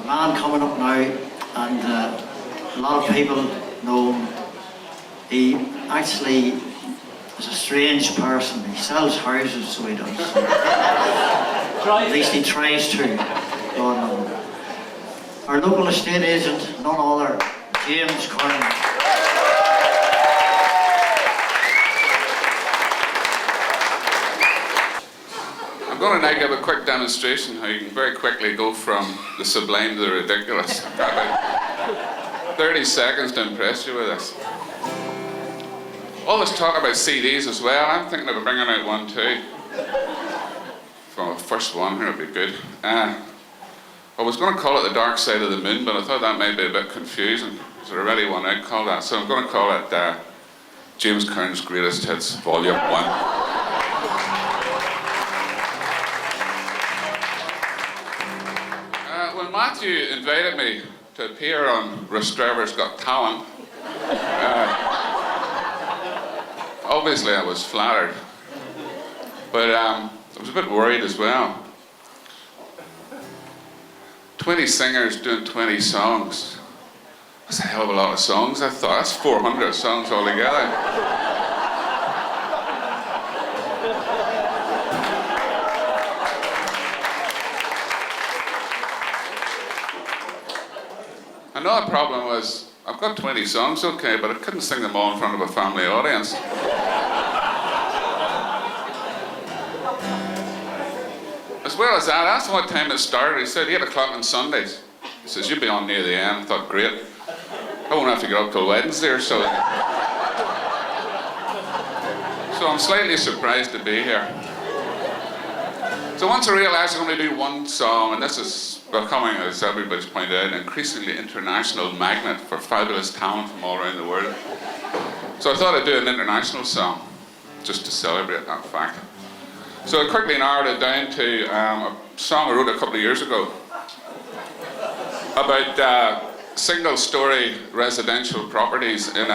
man coming up now, and a lot of people know him. He actually is a strange person. He sells houses, so he does. At least he tries to. God knows. Our local estate agent, none other, James Curran. I'm going to now give a quick demonstration how you can very quickly go from the sublime to the ridiculous. I've got about 30 seconds to impress you with this. All this talk about CDs as well, I'm thinking of bringing out one too. From the first one here, it'd be good. I was going to call it The Dark Side of the Moon, but I thought that might be a bit confusing. There's already one out called that, so I'm going to call it James Curran's Greatest Hits, Volume 1. When Matthew invited me to appear on Restrever's Got Talent, obviously I was flattered, but I was a bit worried as well. 20 singers doing 20 songs. That's a hell of a lot of songs, I thought. That's 400 songs altogether. Another problem was, I've got 20 songs, okay, but I couldn't sing them all in front of a family audience. As well as that, I asked him what time it started. He said 8 o'clock on Sundays. He says, you'll be on near the end. I thought, great. I won't have to get up till Wednesday or so. So I'm slightly surprised to be here. So once I realised I'm going to do one song, and this is becoming, as everybody's pointed out, an increasingly international magnet for fabulous talent from all around the world. So I thought I'd do an international song, just to celebrate that fact. So I quickly narrowed it down to a song I wrote a couple of years ago about single-story residential properties in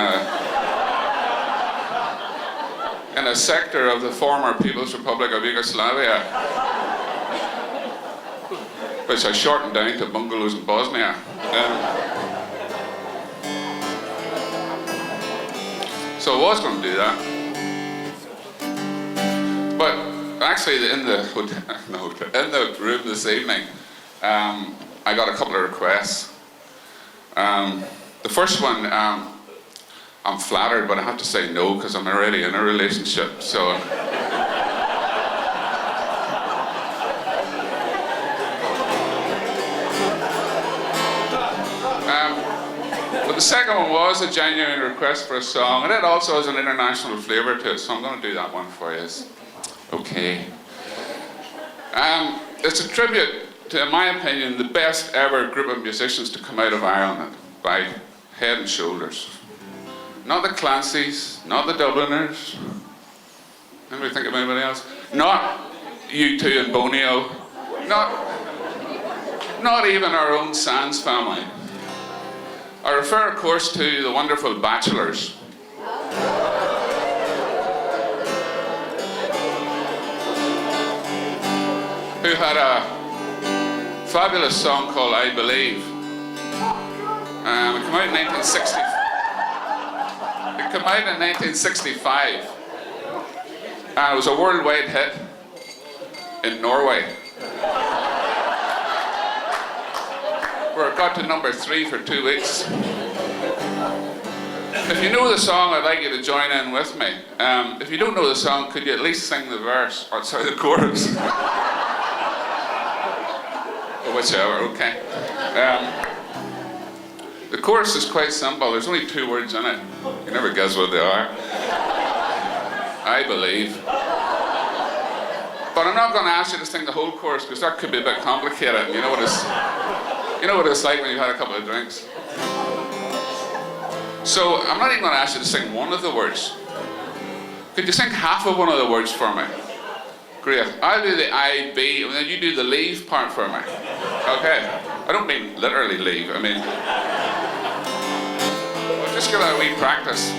a sector of the former People's Republic of Yugoslavia, which I shortened down to bungalows in Bosnia. So I was going to do that, but actually in the room this evening, I got a couple of requests. The first one, I'm flattered, but I have to say no because I'm already in a relationship. So. But the second one was a genuine request for a song, and it also has an international flavour to it, so I'm going to do that one for you. Okay. It's a tribute to, in my opinion, the best ever group of musicians to come out of Ireland by head and shoulders. Not the Clancys, not the Dubliners. Anybody think of anybody else? Not U2 and Bonio. Not even our own Sands family. I refer, of course, to the wonderful Bachelors. Who had a fabulous song called I Believe. It came out in 1960. It came out in 1965. And it was a worldwide hit in Norway, where it got to number 3 for 2 weeks. If you know the song, I'd like you to join in with me. If you don't know the song, could you at least sing the verse, or sorry, the chorus? Or whichever, okay. The chorus is quite simple. There's only 2 words in it. You never guess what they are. I believe. But I'm not going to ask you to sing the whole chorus because that could be a bit complicated. You know what it's like when you've had a couple of drinks. So I'm not even going to ask you to sing one of the words. Could you sing half of one of the words for me? Great. I'll do the I, B, and then you do the leave part for me. Okay. I don't mean literally leave. I mean, we'll just give that a wee practice.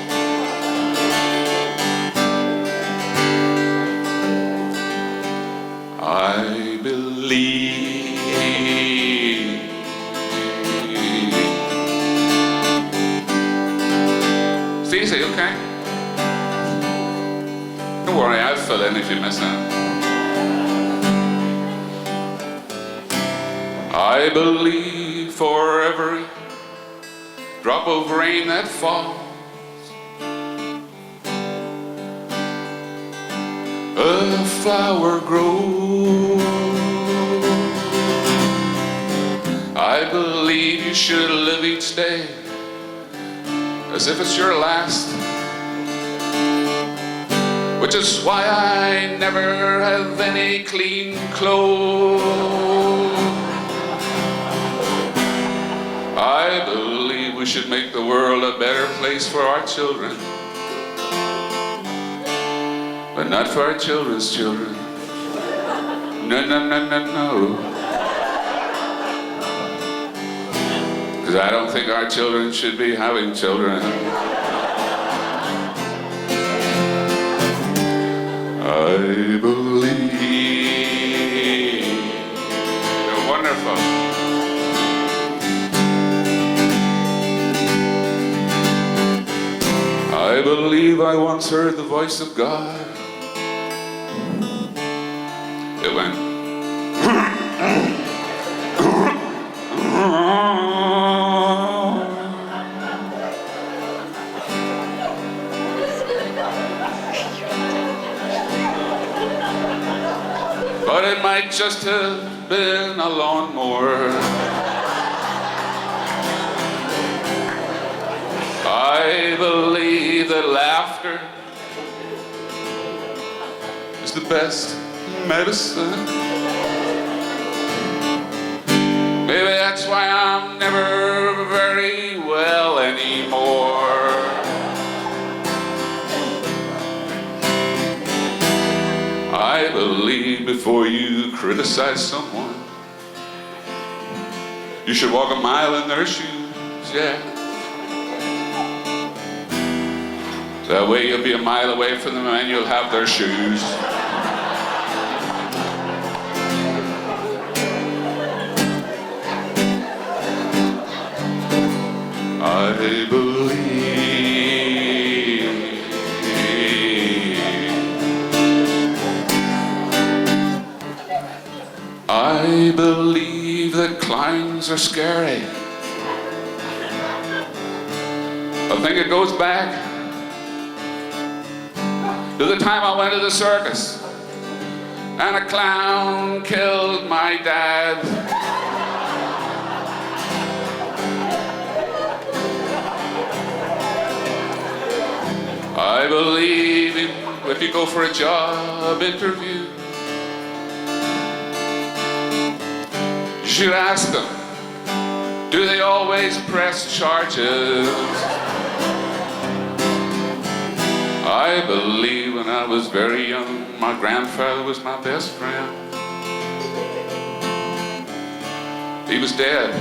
I believe easy, okay? Don't worry, I'll fill in if you miss out. I believe for every drop of rain that falls, a flower grows. I believe you should live each day as if it's your last, which is why I never have any clean clothes. I believe we should make the world a better place for our children, but not for our children's children. No, no, no, no, no. Because I don't think our children should be having children. I believe. They're wonderful. I believe I once heard the voice of God. It went. But it might just have been a lawnmower. I believe that laughter is the best medicine. Maybe that's why I'm never very well anymore. I believe before you criticize someone, you should walk a mile in their shoes, yeah. That way you'll be a mile away from them and you'll have their shoes. I believe that clowns are scary. I think it goes back to the time I went to the circus and a clown killed my dad. I believe if you go for a job interview, you should ask them, do they always press charges? I believe when I was very young, my grandfather was my best friend. He was dead,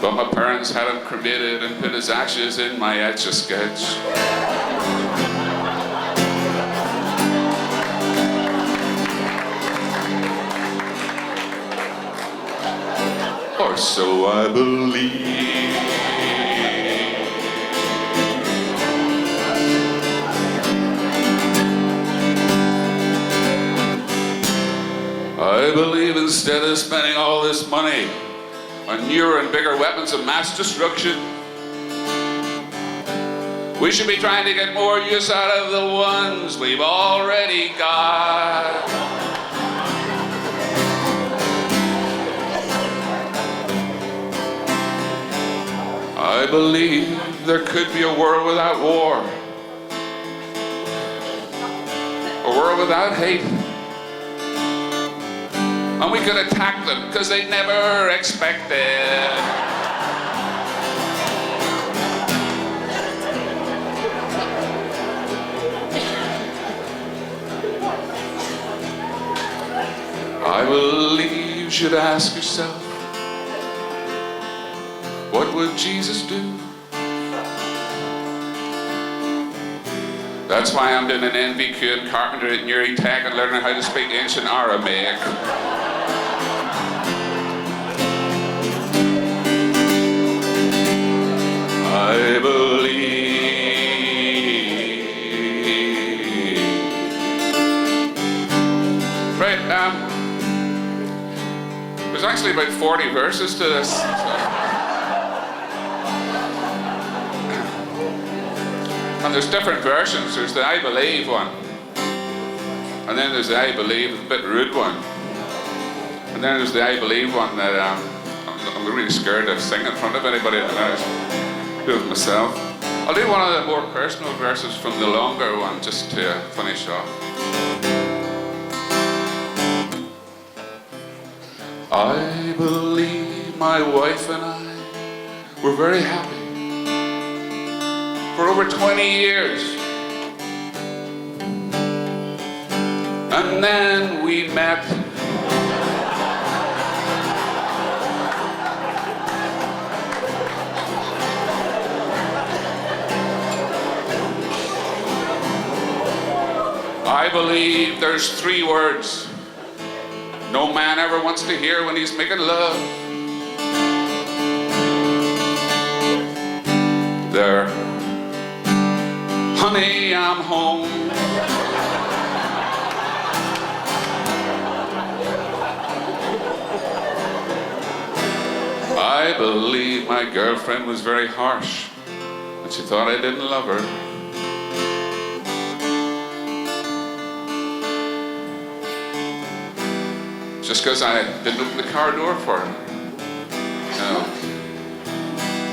but my parents had him cremated and put his ashes in my Etch-a-Sketch. Or so I believe. I believe instead of spending all this money on newer and bigger weapons of mass destruction, we should be trying to get more use out of the ones we've already got. I believe there could be a world without war, a world without hate, and we could attack them because they never expected. I believe you should ask yourself, what would Jesus do? That's why I'm doing an NVQ in carpentry at Newry Tech and learning how to speak ancient Aramaic. There's actually about 40 verses to this. And there's different versions. There's the I Believe one. And then there's the I Believe, a bit rude one. And then there's the I Believe one that I'm really scared to sing in front of anybody at the minute. Do it myself. I'll do one of the more personal verses from the longer one just to finish off. I believe my wife and I were very happy for over 20 years. And then we met. I believe there's 3 words no man ever wants to hear when he's making love. There, honey, I'm home. I believe my girlfriend was very harsh, and she thought I didn't love her. Just because I didn't open the car door for her. No.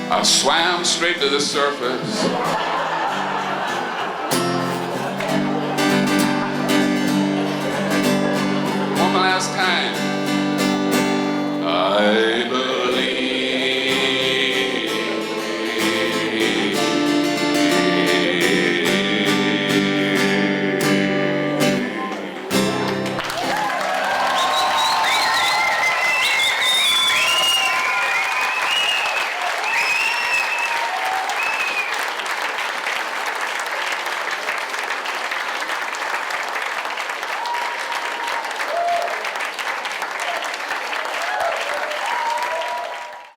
I swam straight to the surface. One last time.